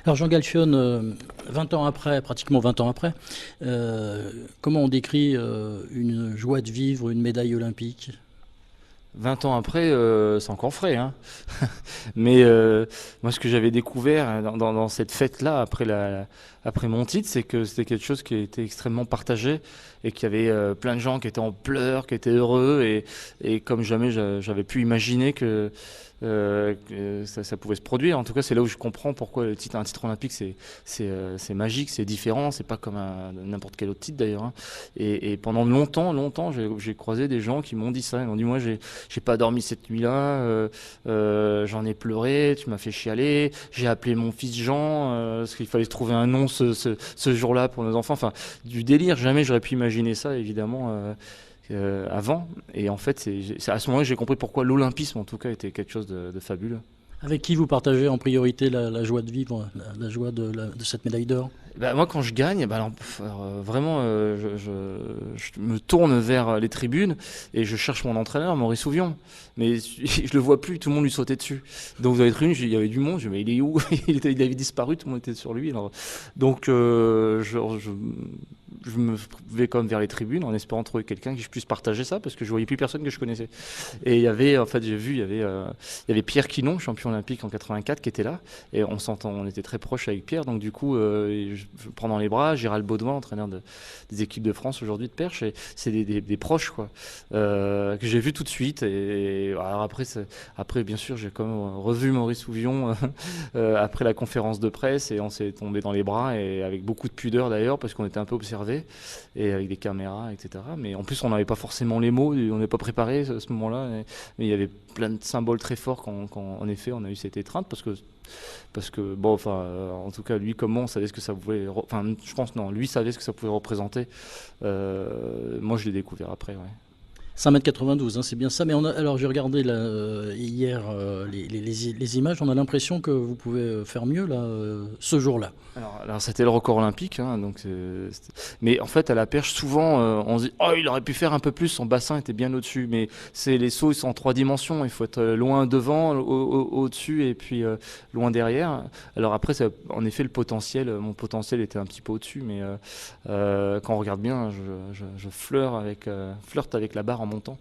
Alors Jean Galfione, 20 ans après, pratiquement 20 ans après, comment on décrit une joie de vivre, une médaille olympique? 20 ans après, c'est encore frais, hein. Mais moi, ce que j'avais découvert dans cette fête-là, après mon titre, c'est que c'était quelque chose qui était extrêmement partagé et qu'il y avait plein de gens qui étaient en pleurs, qui étaient heureux et comme jamais j'avais pu imaginer que ça pouvait se produire. En tout cas, c'est là où je comprends pourquoi un titre olympique, c'est magique, c'est différent, c'est pas comme n'importe quel autre titre d'ailleurs, hein. Et pendant longtemps, j'ai croisé des gens qui m'ont dit ça. Ils m'ont dit, moi, j'ai pas dormi cette nuit-là, j'en ai pleuré, tu m'as fait chialer, j'ai appelé mon fils Jean, parce qu'il fallait trouver un nom ce jour-là pour nos enfants. Enfin, du délire, jamais j'aurais pu imaginer ça, évidemment. Avant. Et en fait, c'est à ce moment-là que j'ai compris pourquoi l'olympisme, en tout cas, était quelque chose de fabuleux. Avec qui vous partagez en priorité la joie de vivre, la joie de cette médaille d'or? Bah, moi, quand je gagne, bah, vraiment, je me tourne vers les tribunes et je cherche mon entraîneur, Maurice Ouvion. Mais je le vois plus, tout le monde lui sautait dessus. Donc, dans les tribunes, il y avait du monde, je me dis, mais il est où? Il avait disparu, tout le monde était sur lui. Alors, donc, je me vais quand même vers les tribunes en espérant trouver quelqu'un qui je puisse partager ça parce que je voyais plus personne que je connaissais. Et il y avait, en fait, j'ai vu, il y avait Pierre Quinon, champion olympique en 84, qui était là. Et on était très proches avec Pierre. Donc, du coup, je prends dans les bras Gérald Baudouin, entraîneur des équipes de France aujourd'hui de perche. Et c'est des proches, quoi, que j'ai vu tout de suite. Et alors après, bien sûr, j'ai quand même revu Maurice Ouvion après la conférence de presse et on s'est tombé dans les bras et avec beaucoup de pudeur d'ailleurs parce qu'on était un peu observés et avec des caméras, etc. Mais en plus, on n'avait pas forcément les mots, on n'est pas préparé à ce moment-là. Mais il y avait plein de symboles très forts quand en effet, on a eu cette étreinte parce que bon, enfin, en tout cas, lui comme moi, on savait ce que ça pouvait. Enfin, je pense non, lui savait ce que ça pouvait représenter. Moi, je l'ai découvert après, ouais. 5,92 m, hein, c'est bien ça. Mais alors j'ai regardé là, hier les images, on a l'impression que vous pouvez faire mieux là, ce jour-là. Alors c'était le record olympique, hein, donc mais en fait à la perche souvent on se dit oh il aurait pu faire un peu plus, son bassin était bien au-dessus, mais c'est les sauts ils sont en 3 dimensions, il faut être loin devant, au-dessus et puis loin derrière. Alors après en effet mon potentiel était un petit peu au-dessus, mais quand on regarde bien, je flirte avec la barre en montant,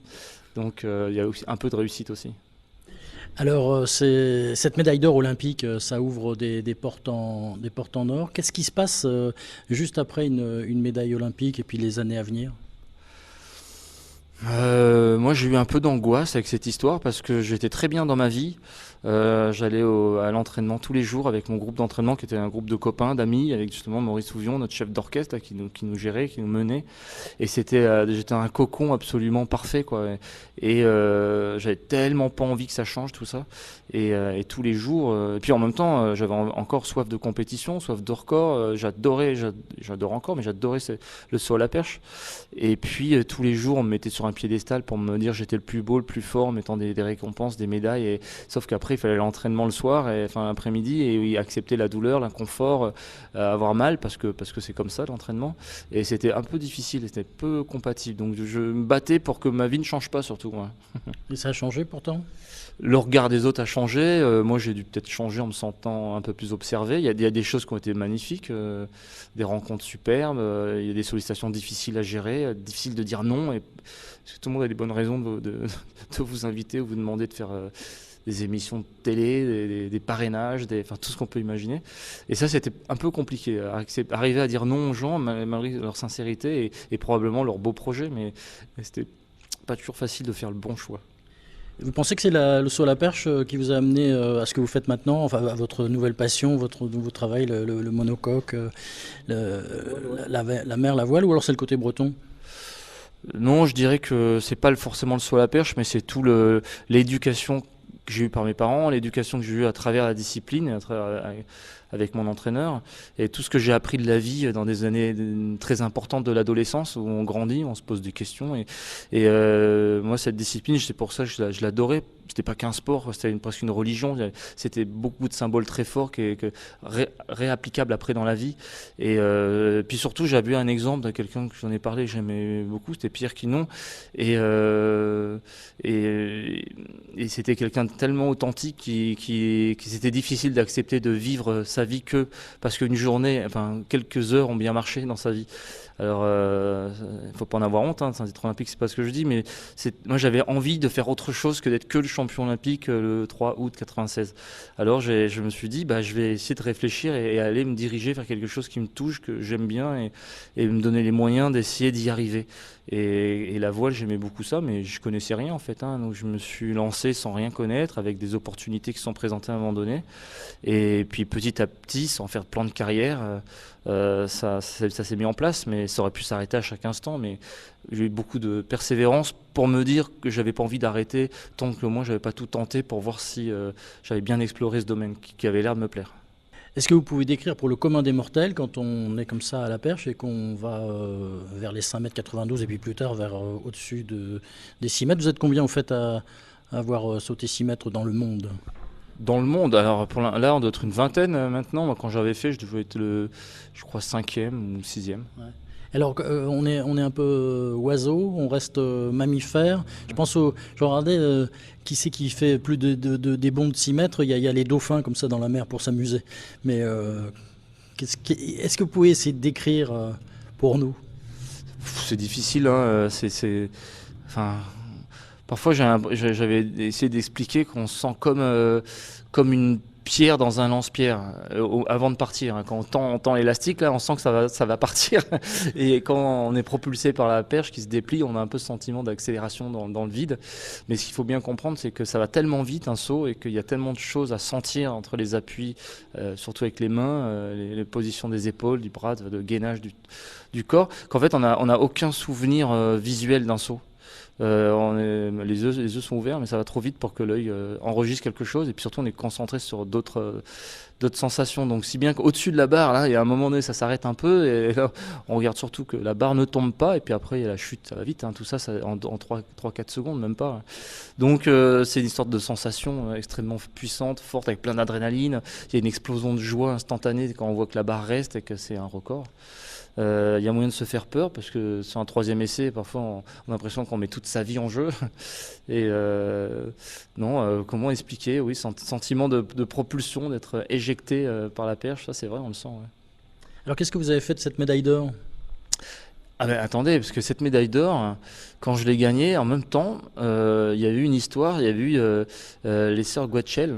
donc il y a aussi un peu de réussite aussi. Alors, cette médaille d'or olympique, ça ouvre des portes en or. Qu'est-ce qui se passe juste après une médaille olympique et puis les années à venir? Moi, j'ai eu un peu d'angoisse avec cette histoire parce que j'étais très bien dans ma vie. J'allais à l'entraînement tous les jours avec mon groupe d'entraînement qui était un groupe de copains, d'amis, avec justement Maurice Souvion, notre chef d'orchestre, là, qui nous gérait, qui nous menait. Et j'étais un cocon absolument parfait, quoi. Et j'avais tellement pas envie que ça change tout ça. Et tous les jours, et puis en même temps, j'avais encore soif de compétition, soif de record. J'adore encore, mais j'adorais le saut à la perche. Et puis tous les jours, on me mettait sur un piédestal pour me dire que j'étais le plus beau, le plus fort, en mettant des récompenses, des médailles. Sauf qu'après, il fallait l'entraînement le soir, enfin l'après-midi, et accepter la douleur, l'inconfort, avoir mal, parce que c'est comme ça l'entraînement. Et c'était un peu difficile, c'était peu compatible. Donc je me battais pour que ma vie ne change pas, surtout, ouais. Et ça a changé pourtant? Le regard des autres a changé. Moi, j'ai dû peut-être changer en me sentant un peu plus observé. Il y a des choses qui ont été magnifiques, des rencontres superbes. Il y a des sollicitations difficiles à gérer, difficiles de dire non. Parce que tout le monde a des bonnes raisons de vous inviter ou vous demander de faire des émissions de télé, des parrainages, enfin tout ce qu'on peut imaginer. Et ça, c'était un peu compliqué. Arriver à dire non aux gens, malgré leur sincérité et probablement leur beau projet, mais c'était pas toujours facile de faire le bon choix. Vous pensez que c'est le saut à la perche qui vous a amené à ce que vous faites maintenant, enfin à votre nouvelle passion, votre nouveau travail, le monocoque, la mer, la voile, ou alors c'est le côté breton? Non, je dirais que c'est pas forcément le saut à la perche, mais c'est tout l'éducation que j'ai eue par mes parents, l'éducation que j'ai eue à travers la discipline, avec mon entraîneur, et tout ce que j'ai appris de la vie dans des années très importantes de l'adolescence, où on grandit, on se pose des questions. Et moi, cette discipline, c'est pour ça que je l'adorais, c'était pas qu'un sport, c'était presque une religion. C'était beaucoup de symboles très forts réapplicables après dans la vie. Et puis surtout, j'avais eu un exemple de quelqu'un que j'en ai parlé, que j'aimais beaucoup, c'était Pierre Quinon. Et, euh, et c'était quelqu'un de tellement authentique qui c'était difficile d'accepter de vivre sa vie que parce qu'une journée, enfin quelques heures ont bien marché dans sa vie. Alors, il faut pas en avoir honte, hein, c'est un titre olympique, c'est pas ce que je dis, mais moi j'avais envie de faire autre chose que d'être que le champion olympique le 3 août 96. Alors je me suis dit, je vais essayer de réfléchir et aller me diriger vers quelque chose qui me touche, que j'aime bien, et me donner les moyens d'essayer d'y arriver. Et la voile, j'aimais beaucoup ça, mais je connaissais rien en fait, hein, donc je me suis lancé sans rien connaître, avec des opportunités qui se sont présentées à un moment donné. Et puis petit à petit, sans faire de plan de carrière, ça s'est mis en place, mais ça aurait pu s'arrêter à chaque instant. Mais j'ai eu beaucoup de persévérance pour me dire que j'avais pas envie d'arrêter tant que moi j'avais pas tout tenté pour voir si j'avais bien exploré ce domaine qui avait l'air de me plaire. Est-ce que vous pouvez décrire pour le commun des mortels, quand on est comme ça à la perche et qu'on va vers les 5,92 m et puis plus tard vers au-dessus des 6 mètres, vous êtes combien en fait à avoir sauté 6 mètres dans le monde? Dans le monde, alors là on doit être une vingtaine maintenant. Moi, quand j'avais fait, je devais être je crois 5e ou 6e. Ouais. Alors, on est un peu oiseau, on reste mammifère. Je regardais qui c'est qui fait plus des bonds de 6 mètres. Il y a les dauphins comme ça dans la mer pour s'amuser. Mais est-ce que vous pouvez essayer de décrire pour nous? C'est difficile, hein, enfin, parfois j'avais essayé d'expliquer qu'on se sent comme une pierre dans un lance-pierre avant de partir, hein. Quand on tend l'élastique, là, on sent que ça va partir. Et quand on est propulsé par la perche qui se déplie, on a un peu ce sentiment d'accélération dans le vide. Mais ce qu'il faut bien comprendre, c'est que ça va tellement vite un saut et qu'il y a tellement de choses à sentir entre les appuis, surtout avec les mains, les positions des épaules, du bras, de gainage du corps, qu'en fait on a aucun souvenir visuel d'un saut. Les yeux sont ouverts, mais ça va trop vite pour que l'œil enregistre quelque chose. Et puis surtout, on est concentré sur d'autres sensations. Donc, si bien qu'au-dessus de la barre, là, il y a un moment donné, ça s'arrête un peu. Et là, on regarde surtout que la barre ne tombe pas. Et puis après, il y a la chute, ça va vite, hein. Tout ça en 3-4 secondes, même pas. Donc, c'est une sorte de sensation extrêmement puissante, forte, avec plein d'adrénaline. Il y a une explosion de joie instantanée quand on voit que la barre reste et que c'est un record. Il y a moyen de se faire peur parce que sur un 3e essai, parfois on a l'impression qu'on met toute sa vie en jeu. Et comment expliquer? Oui, sentiment de propulsion, d'être éjecté par la perche, ça c'est vrai, on le sent. Ouais. Alors, qu'est-ce que vous avez fait de cette médaille d'or? Ah ben attendez, parce que cette médaille d'or, quand je l'ai gagnée, en même temps, il y a eu une histoire, il y a eu les sœurs Guatchel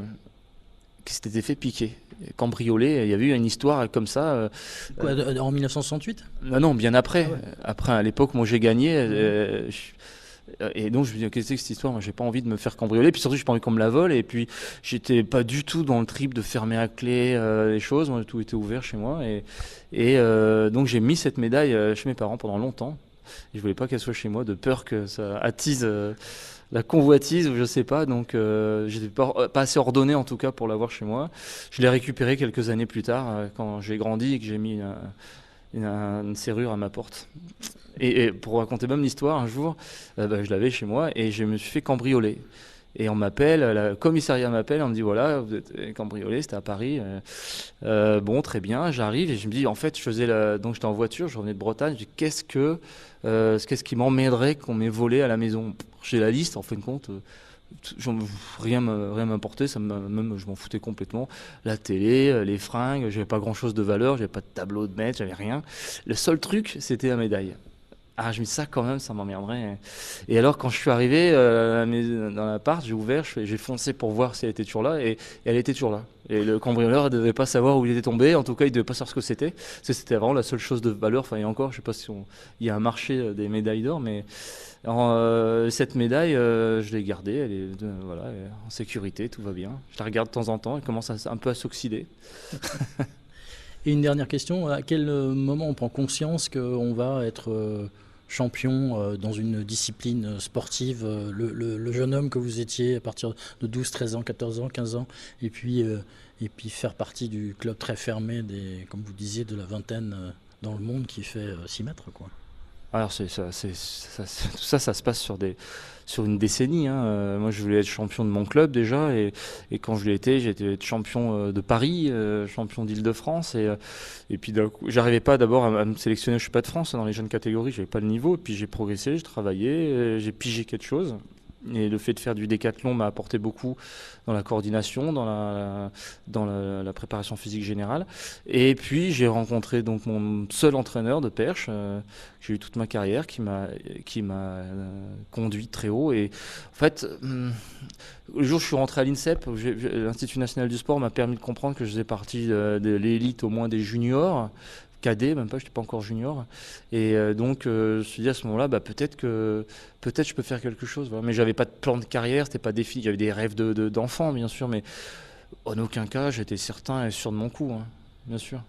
qui s'étaient fait piquer, cambrioler. Il y avait eu une histoire comme ça. Quoi, en 1968? Non, bien après. Ah ouais. Après, à l'époque, moi j'ai gagné. Et donc je me dis, qu'est-ce que c'est que cette histoire? Moi j'ai pas envie de me faire cambrioler. Puis surtout, j'ai pas envie qu'on me la vole. Et puis, j'étais pas du tout dans le trip de fermer à clé les choses. Moi, tout était ouvert chez moi. Donc j'ai mis cette médaille chez mes parents pendant longtemps. Et je voulais pas qu'elle soit chez moi, de peur que ça attise la convoitise, ou je sais pas. Donc j'étais pas assez ordonné en tout cas pour l'avoir chez moi. Je l'ai récupéré quelques années plus tard quand j'ai grandi et que j'ai mis une serrure à ma porte. Et pour raconter même l'histoire, un jour, je l'avais chez moi et je me suis fait cambrioler. Et on m'appelle, le commissariat m'appelle, on me dit voilà, vous êtes cambriolé, c'était à Paris. Bon, très bien, j'arrive et je me dis en fait, donc j'étais en voiture, je revenais de Bretagne, je dis qu'est-ce qui m'emmènerait qu'on m'ait volé à la maison? J'ai la liste, en fin de compte. Rien m'importait, même je m'en foutais complètement. La télé, les fringues, j'avais pas grand chose de valeur, j'avais pas de tableau de maître, j'avais rien. Le seul truc, c'était la médaille. Ah, je me dis ça quand même, ça m'emmerderait. Et alors, quand je suis arrivé dans l'appart, j'ai ouvert, j'ai foncé pour voir si elle était toujours là, et elle était toujours là. Et le cambrioleur ne devait pas savoir où il était tombé, en tout cas, il ne devait pas savoir ce que c'était. Parce que c'était vraiment la seule chose de valeur. Enfin, et encore, je ne sais pas si il y a un marché des médailles d'or, mais cette médaille, je l'ai gardée, elle est voilà, en sécurité, tout va bien. Je la regarde de temps en temps, elle commence un peu à s'oxyder. Et une dernière question, à quel moment on prend conscience qu'on va être champion dans une discipline sportive, le jeune homme que vous étiez à partir de 12, 13 ans, 14 ans, 15 ans, et puis faire partie du club très fermé, comme vous disiez, de la vingtaine dans le monde qui fait 6 mètres, quoi. Alors tout ça, ça se passe sur une décennie, hein. Moi, je voulais être champion de mon club déjà, et quand je l'ai été, j'ai été champion de Paris, champion d'Île-de-France, et puis d'un coup, j'arrivais pas d'abord à me sélectionner au Championnat de France dans les jeunes catégories, j'avais pas le niveau, et puis j'ai progressé, j'ai travaillé, j'ai pigé quelque chose. Et le fait de faire du décathlon m'a apporté beaucoup dans la coordination, dans la préparation physique générale. Et puis j'ai rencontré donc mon seul entraîneur de perche, que j'ai eu toute ma carrière, conduit très haut. Et en fait, le jour où je suis rentré à l'INSEP, l'Institut national du sport m'a permis de comprendre que je faisais partie de l'élite, au moins des juniors. Cadet, même pas, je n'étais pas encore junior. Et donc, je me suis dit à ce moment-là, peut-être je peux faire quelque chose. Voilà. Mais j'avais pas de plan de carrière, c'était pas défini. J'avais des rêves d'enfant, bien sûr, mais en aucun cas, j'étais certain et sûr de mon coup, hein, bien sûr.